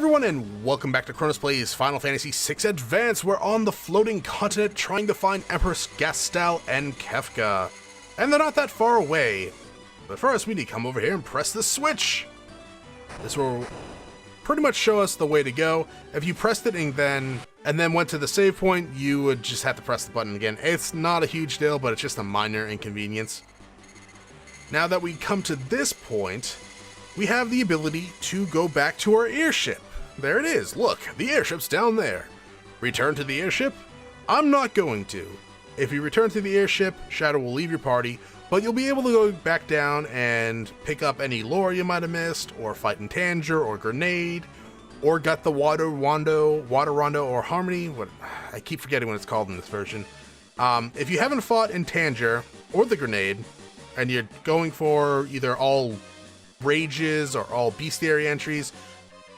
everyone, and welcome back to Chronos Plays Final Fantasy VI Advance. We're on the floating continent trying to find Empress Gastal and Kefka. And they're not that far away. But first, we need to come over here and press the switch. This will pretty much show us the way to go. If you pressed it and then went to the save point, you would just have to press the button again. It's not a huge deal, but it's just a minor inconvenience. Now that we come to this point, we have the ability to go back to our airship. There it is. Look, the airship's down there. Return to the airship? I'm not going to. If you return to the airship, Shadow will leave your party, but you'll be able to go back down and pick up any lore you might have missed, or fight in Tanger, or Grenade, or got the Water Rondo, or Harmony. I keep forgetting what it's called in this version. If you haven't fought in Tanger, or the Grenade, and you're going for either all rages or all bestiary entries,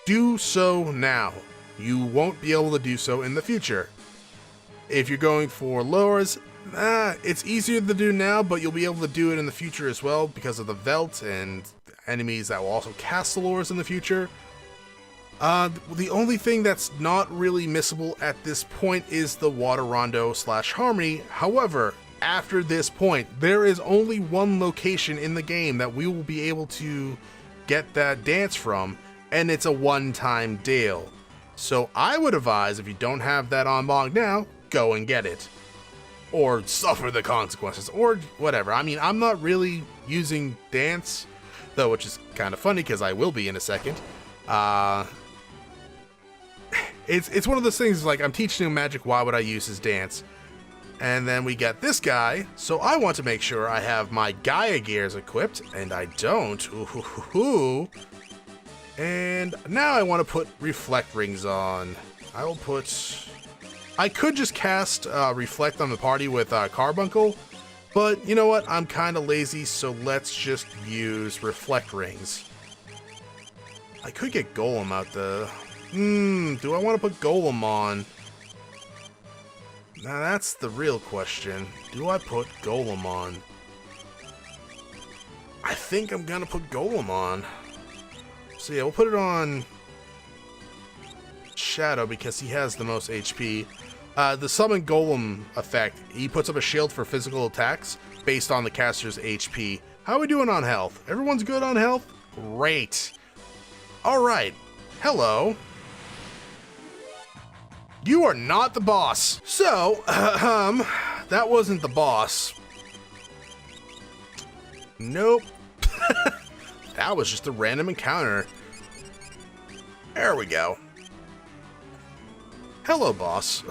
do so now. You won't be able to do so in the future. If you're going for lures, it's easier to do now, but you'll be able to do it in the future as well because of the Velt and enemies that will also cast the lures in the future. The only thing that's not really missable at this point is the Water Rondo / Harmony. However, after this point, there is only one location in the game that we will be able to get that dance from, and it's a one-time deal. So I would advise, if you don't have that on log now, go and get it. Or suffer the consequences, or whatever. I mean, I'm not really using dance, though, which is kind of funny, because I will be in a second. It's one of those things, like, I'm teaching him magic, why would I use his dance? And then we get this guy, so I want to make sure I have my Gaia gears equipped, and I don't. Ooh. And now I want to put reflect rings on. I could just cast reflect on the party with Carbuncle, but you know what? I'm kind of lazy, so let's just use reflect rings. I could get Golem out the... do I want to put Golem on? Now that's the real question. Do I put Golem on? I think I'm gonna put Golem on. So yeah, we'll put it on Shadow because he has the most HP. The Summon Golem effect, he puts up a shield for physical attacks based on the caster's HP. How are we doing on health? Everyone's good on health? Great. Alright. Hello. You are not the boss. So, that wasn't the boss. Nope. That was just a random encounter. There we go. Hello, boss.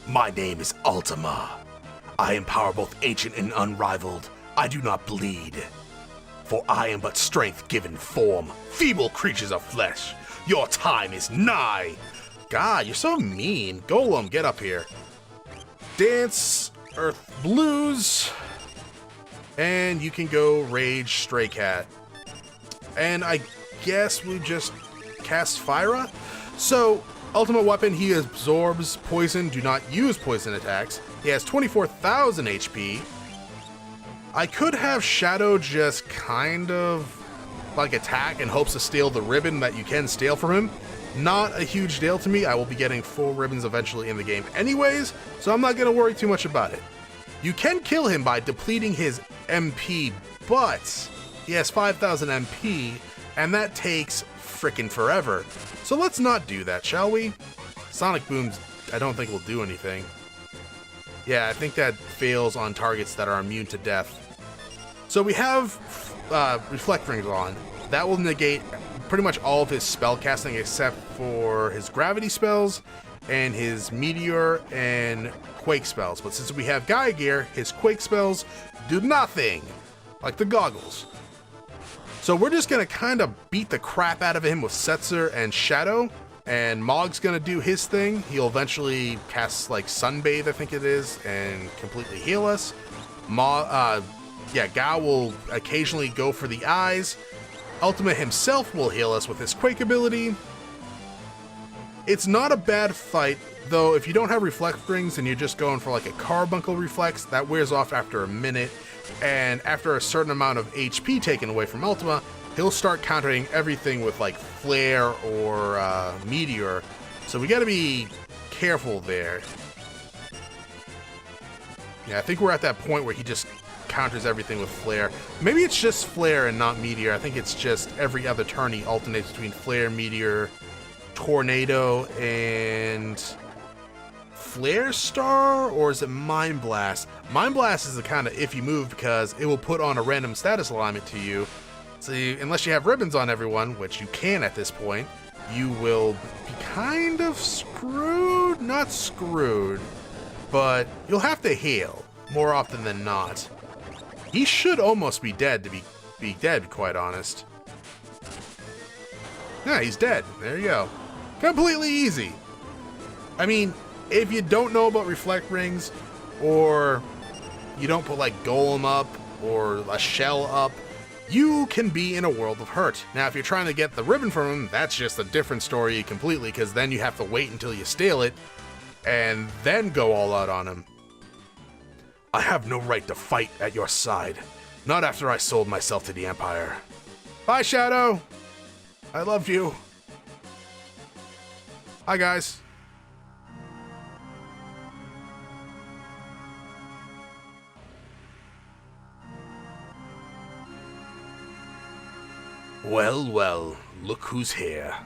My name is Ultima. I am power both ancient and unrivaled. I do not bleed. For I am but strength given form, feeble creatures of flesh. Your time is nigh. God, you're so mean. Golem, get up here. Dance, Earth Blues, and you can go Rage Stray Cat. And I guess we just cast Fyra? So, Ultimate Weapon, he absorbs poison, do not use poison attacks. He has 24,000 HP. I could have Shadow just kind of like attack in hopes to steal the ribbon that you can steal from him. Not a huge deal to me. I will be getting full ribbons eventually in the game anyways, so I'm not going to worry too much about it. You can kill him by depleting his MP, but he has 5,000 MP, and that takes frickin' forever. So let's not do that, shall we? Sonic Booms, I don't think will do anything. Yeah, I think that fails on targets that are immune to death. So we have Reflect Rings on. That will negate pretty much all of his spell casting except for his gravity spells and his meteor and quake spells. But since we have Gaia gear, his quake spells do nothing, like the goggles. So we're just gonna kind of beat the crap out of him with Setzer and Shadow, and Mog's gonna do his thing. He'll eventually cast like Sunbathe, I think it is, and completely heal us. Gao will occasionally go for the eyes. Ultima himself will heal us with his Quake ability. It's not a bad fight, though if you don't have Reflect Rings and you're just going for like a Carbuncle Reflex, that wears off after a minute. and after a certain amount of HP taken away from Ultima, he'll start countering everything with like Flare or Meteor. So we gotta be careful there. Yeah, I think we're at that point where he just counters everything with Flare. Maybe it's just Flare and not Meteor. I think it's just every other turn he alternates between Flare, Meteor, Tornado, and Flare Star, or is it Mind Blast? Mind Blast is the kind of iffy move because it will put on a random status alignment to you. So unless you have ribbons on everyone, which you can at this point, you will be kind of screwed. Not screwed, but you'll have to heal more often than not. He should almost be dead, to be dead, quite honest. Yeah, he's dead. There you go. Completely easy. I mean, if you don't know about Reflect Rings, or you don't put like Golem up, or a Shell up, you can be in a world of hurt. Now, if you're trying to get the ribbon from him, that's just a different story completely, because then you have to wait until you steal it, and then go all out on him. I have no right to fight at your side. Not after I sold myself to the Empire. Bye, Shadow. I loved you. Hi, guys. Well, well, look who's here.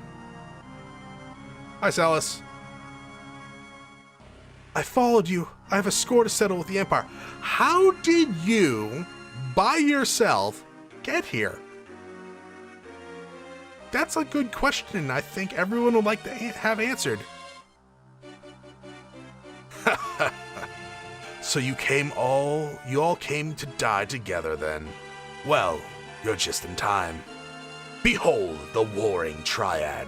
Hi, Salus. I followed you. I have a score to settle with the Empire. How did you, by yourself, get here? That's a good question. I think everyone would like to have answered. So you all came to die together then. Well, you're just in time. Behold the warring triad.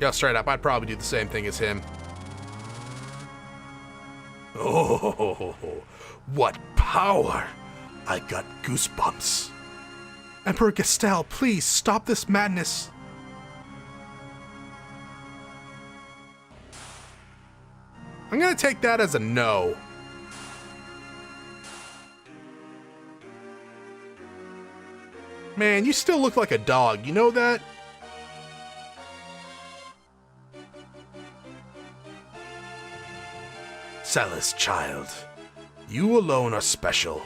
Yeah, straight up, I'd probably do the same thing as him. Oh, what power! I got goosebumps. Emperor Gastel, please stop this madness. I'm gonna take that as a no. Man, you still look like a dog, you know that? Salus, child, you alone are special.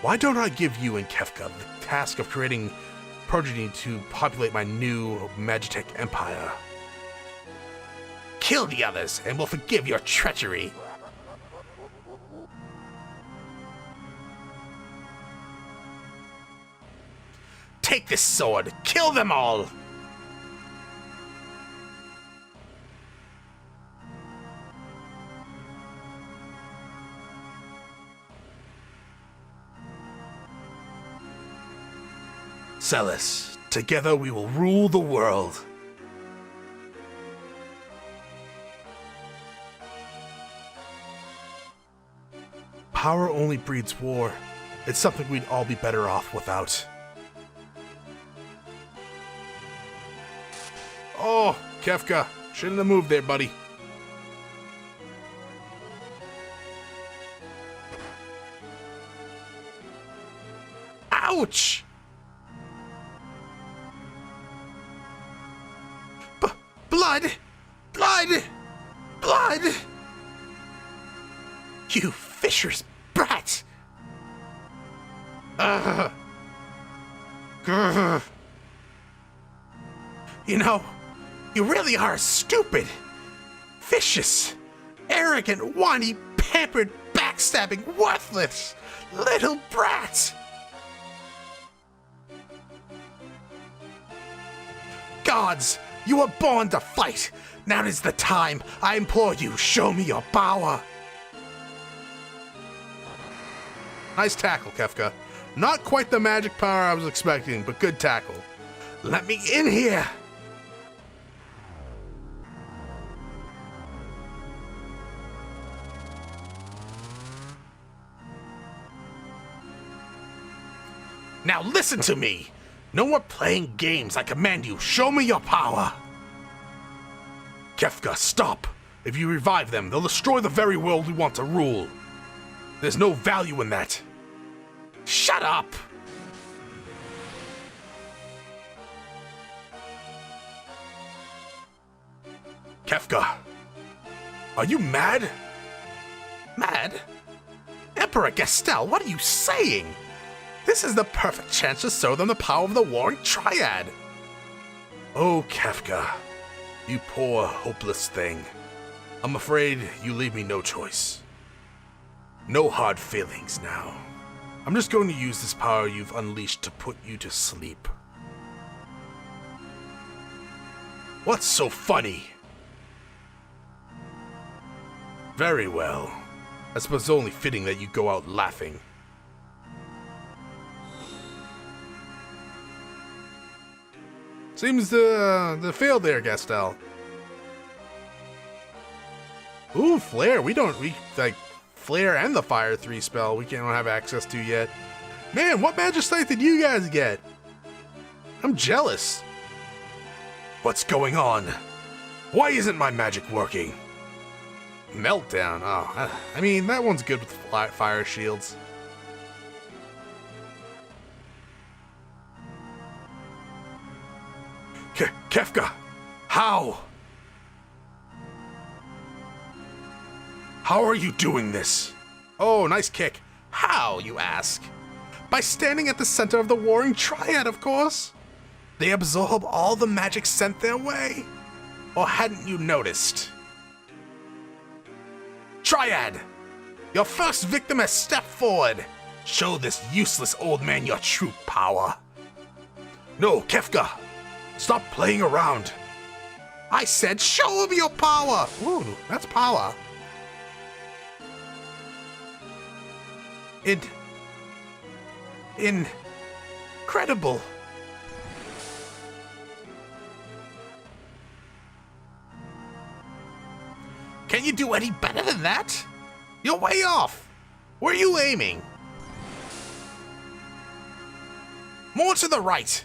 Why don't I give you and Kefka the task of creating progeny to populate my new Magitech empire? Kill the others, and we'll forgive your treachery. Take this sword, kill them all! Salus, together we will rule the world. Power only breeds war. It's something we'd all be better off without. Oh, Kefka. Shouldn't have moved there, buddy. Ouch! Blood! Blood! Blood! You Fisher's brat! You know, you really are stupid, vicious, arrogant, whiny, pampered, backstabbing, worthless little brat! Gods, you were born to fight! Now is the time! I implore you, show me your power! Nice tackle, Kefka. Not quite the magic power I was expecting, but good tackle. Let me in here! Now listen to me! No more playing games, I command you, show me your power! Kefka, stop! If you revive them, they'll destroy the very world we want to rule. There's no value in that. Shut up! Kefka, are you mad? Mad? Emperor Gastel, what are you saying? This is the perfect chance to show them the power of the Warring Triad. Oh, Kefka, you poor, hopeless thing. I'm afraid you leave me no choice. No hard feelings now. I'm just going to use this power you've unleashed to put you to sleep. What's so funny? Very well. I suppose it's only fitting that you go out laughing. Seems to fail there, Gastel. Ooh, Flare. We like Flare and the Fire 3 spell we don't have access to yet. Man, what Magistite did you guys get? I'm jealous. What's going on? Why isn't my magic working? Meltdown. Oh, I mean, that one's good with fire shields. Kefka, how? How are you doing this? Oh, nice kick. How, you ask? By standing at the center of the Warring Triad, of course. They absorb all the magic sent their way. Or hadn't you noticed? Triad! Your first victim has stepped forward. Show this useless old man your true power. No, Kefka! Stop playing around! I said show him your power! Ooh, that's power. Incredible. Can you do any better than that? You're way off. Where are you aiming? More to the right.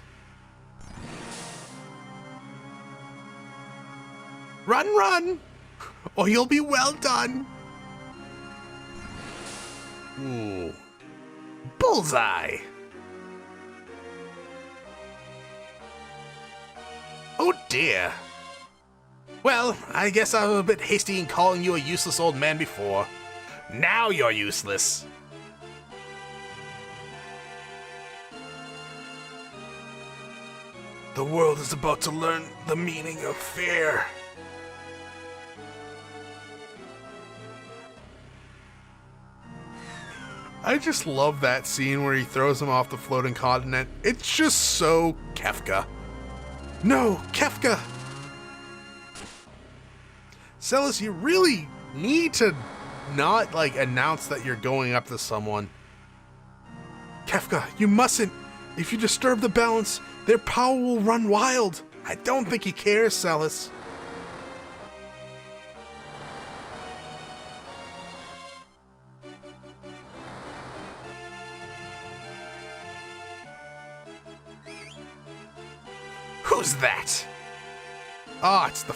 Run, run, or you'll be well done. Ooh. Bullseye. Oh dear. Well, I guess I was a bit hasty in calling you a useless old man before. Now you're useless. The world is about to learn the meaning of fear. I just love that scene where he throws him off the floating continent. It's just so Kefka. No, Kefka! Celis, you really need to not, like, announce that you're going up to someone. Kefka, you mustn't. If you disturb the balance, their power will run wild. I don't think he cares, Celis. Who's that? Ah, it's the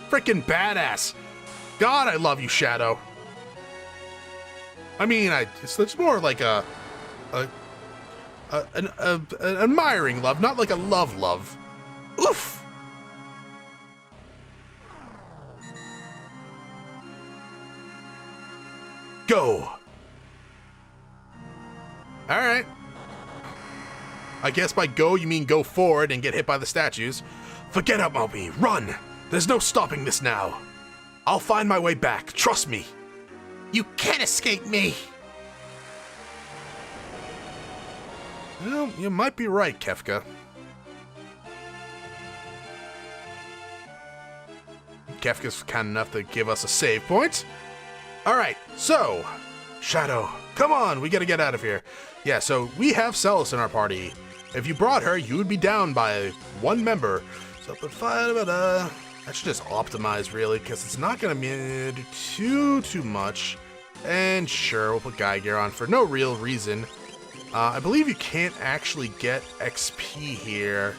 frickin' badass. God, I love you, Shadow. I mean, it's more like an admiring love, not like a love. Oof. Go. All right. I guess by go you mean go forward and get hit by the statues. Forget about me. Run. There's no stopping this now. I'll find my way back. Trust me. You can't escape me. Well, you might be right, Kefka. Kefka's kind enough to give us a save point. All right, so Shadow, come on, we gotta get out of here. Yeah, so we have Celis in our party. If you brought her, you would be down by one member. So, but that should just optimize really, because it's not gonna do too much. And sure, we'll put Geiger on for no real reason. I believe you can't actually get XP here.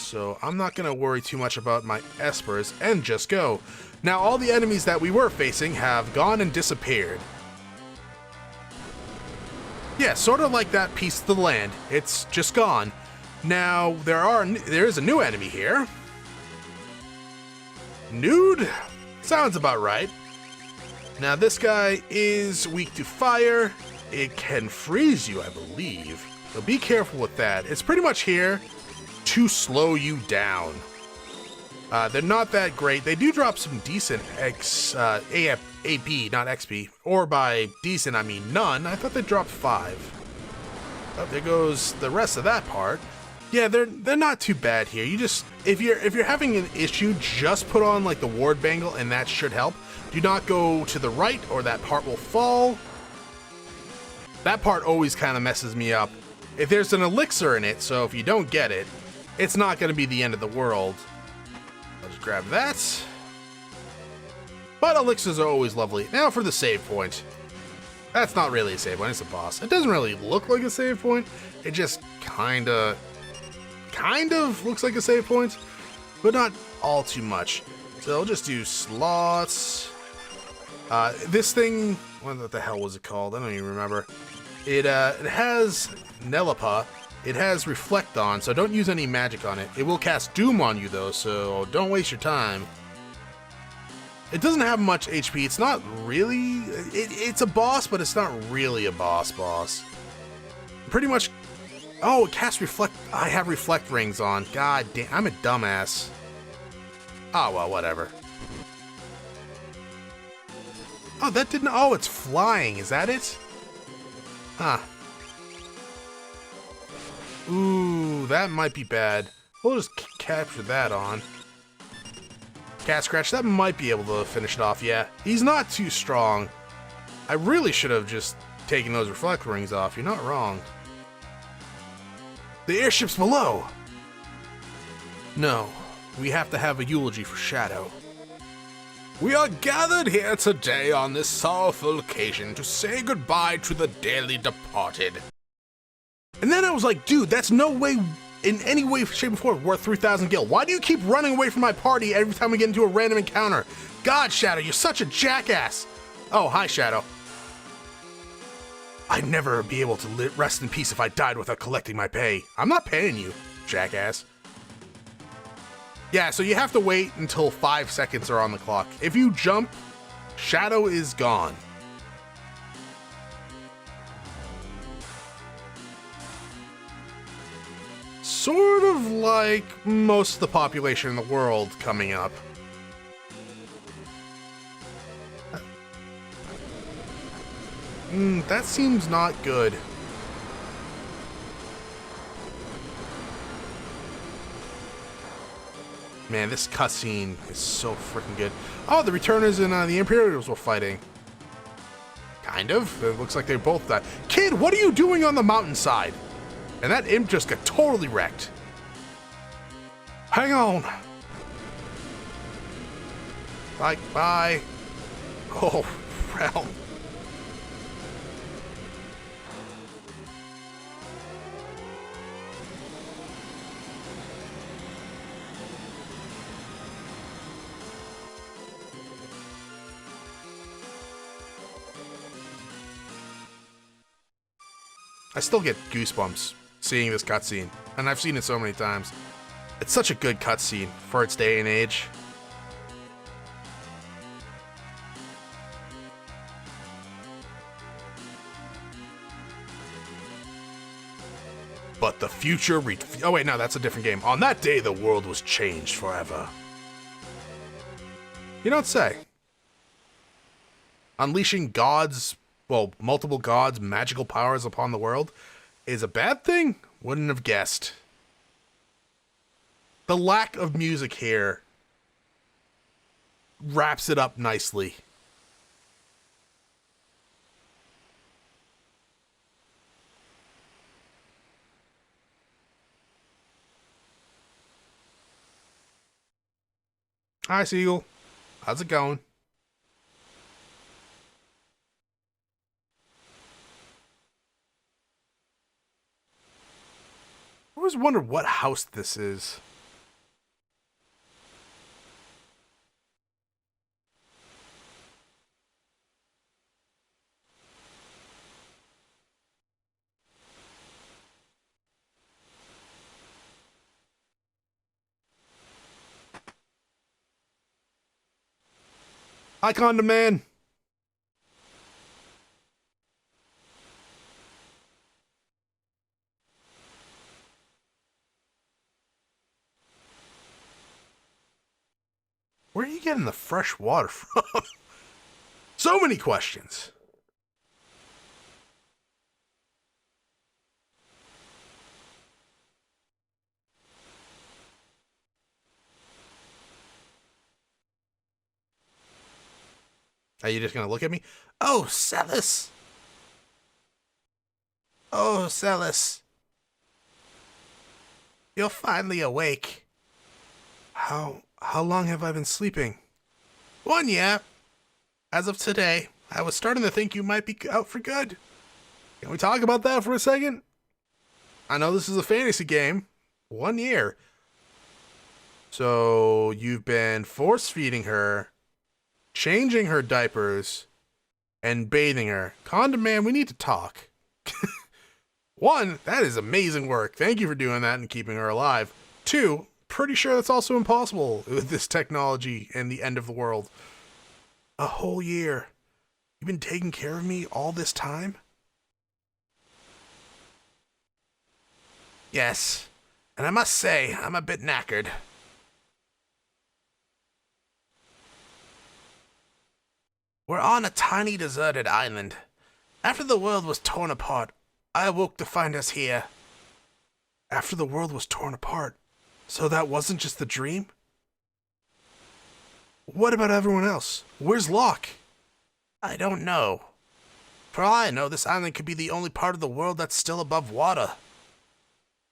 so I'm not going to worry too much about my espers and just go. Now, all the enemies that we were facing have gone and disappeared. Yeah, sort of like that piece of the land. It's just gone. Now, there is a new enemy here. Nude? Sounds about right. Now, this guy is weak to fire. It can freeze you, I believe. So be careful with that. It's pretty much here to slow you down. They're not that great. They do drop some decent AP, not XP. Or by decent, I mean none. I thought they dropped 5. Oh, there goes the rest of that part. Yeah, they're not too bad here. You just, if you're having an issue, just put on like the ward bangle and that should help. Do not go to the right or that part will fall. That part always kind of messes me up. If there's an elixir in it, so if you don't get it, it's not going to be the end of the world. I'll just grab that. But elixirs are always lovely. Now for the save point. That's not really a save point, it's a boss. It doesn't really look like a save point. It just kind of looks like a save point, but not all too much. So I'll just do slots. This thing, what the hell was it called? I don't even remember. It has Nelipa. It has Reflect on, so don't use any magic on it. It will cast Doom on you though, so don't waste your time. It doesn't have much HP. It's not really... It's a boss, but it's not really a boss. Pretty much... Oh, it casts Reflect... I have Reflect rings on. God damn, I'm a dumbass. Oh, well, whatever. Oh, that didn't... Oh, it's flying. Is that it? Huh. Ooh, that might be bad. We'll just capture that on. Cat Scratch, that might be able to finish it off, yeah. He's not too strong. I really should have just taken those Reflect rings off. You're not wrong. The airship's below! No, we have to have a eulogy for Shadow. We are gathered here today on this sorrowful occasion to say goodbye to the dearly departed. And then I was like, dude, that's no way, in any way, shape, or form, worth 3,000 gil. Why do you keep running away from my party every time we get into a random encounter? God, Shadow, you're such a jackass. Oh, hi, Shadow. I'd never be able to rest in peace if I died without collecting my pay. I'm not paying you, jackass. Yeah, so you have to wait until 5 seconds are on the clock. If you jump, Shadow is gone. Sort of like most of the population in the world coming up. That seems not good. Man, this cutscene is so freaking good. Oh, the Returners and the Imperials were fighting. Kind of. It looks like they both died. Kid, what are you doing on the mountainside? And that imp just got totally wrecked. Hang on. Bye. Oh, well. I still get goosebumps seeing this cutscene, and I've seen it so many times. It's such a good cutscene for its day and age. But the future oh wait, no, that's a different game. On that day, the world was changed forever. You don't say. Unleashing gods, well, multiple gods' magical powers upon the world is a bad thing? Wouldn't have guessed. The lack of music here wraps it up nicely. Hi, Seagull. How's it going? I always wondered what house this is. Hi, Condom Man. Where are you getting the fresh water from? So many questions. Are you just gonna look at me? Oh, Celis. Oh, Celis. You're finally awake. How long have I been sleeping? 1 year. As of today, I was starting to think you might be out for good. Can we talk about that for a second? I know this is a fantasy game. 1 year. So you've been force feeding her, changing her diapers, and bathing her. Condom Man, we need to talk. One, that is amazing work. Thank you for doing that and keeping her alive. Two, pretty sure that's also impossible with this technology and the end of the world. A whole year. You've been taking care of me all this time? Yes, and I must say, I'm a bit knackered. We're on a tiny deserted island. After the world was torn apart, I awoke to find us here. After the world was torn apart? So that wasn't just the dream? What about everyone else? Where's Locke? I don't know. For all I know, this island could be the only part of the world that's still above water.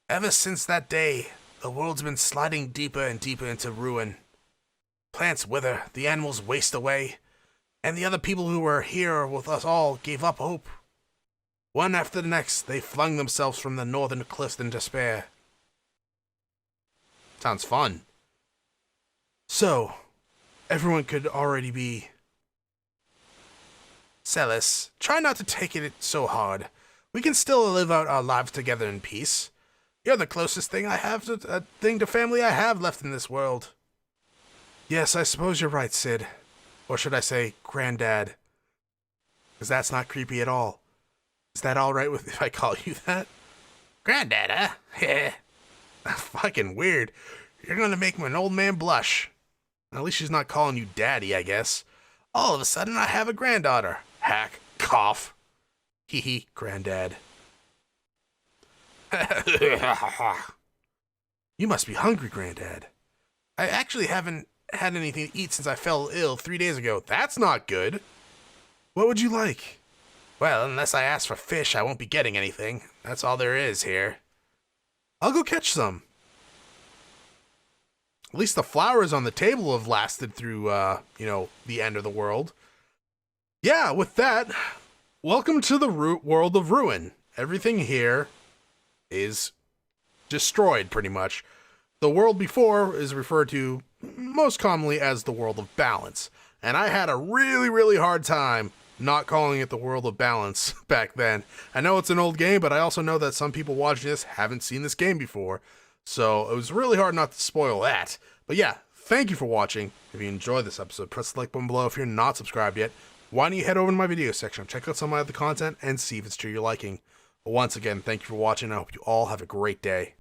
Ever since that day, the world's been sliding deeper and deeper into ruin. Plants wither, the animals waste away, and the other people who were here with us all gave up hope. One after the next, they flung themselves from the northern cliffs in despair. Sounds fun. So, everyone could already be... Celis, try not to take it so hard. We can still live out our lives together in peace. You're the closest thing to family I have left in this world. Yes, I suppose you're right, Sid. Or should I say, Granddad? Because that's not creepy at all. Is that alright if I call you that? Granddad, huh? Yeah. Fucking weird. You're gonna make an old man blush. At least she's not calling you daddy, I guess. All of a sudden, I have a granddaughter. Hack. Cough. Hee hee, Granddad. You must be hungry, Granddad. I actually haven't had anything to eat since I fell ill 3 days ago. That's not good. What would you like? Well, unless I ask for fish, I won't be getting anything. That's all there is here. I'll go catch some. At least the flowers on the table have lasted through, the end of the world. Yeah, with that, welcome to the world of ruin. Everything here is destroyed, pretty much. The world before is referred to most commonly as the world of balance. And I had a really, really hard time not calling it the world of balance back then. I know it's an old game, but I also know that some people watching this haven't seen this game before. So it was really hard not to spoil that. But yeah, thank you for watching. If you enjoyed this episode, press the like button below. If you're not subscribed yet, why don't you head over to my video section, check out some of my other content, and see if it's to your liking. But once again, thank you for watching. I hope you all have a great day.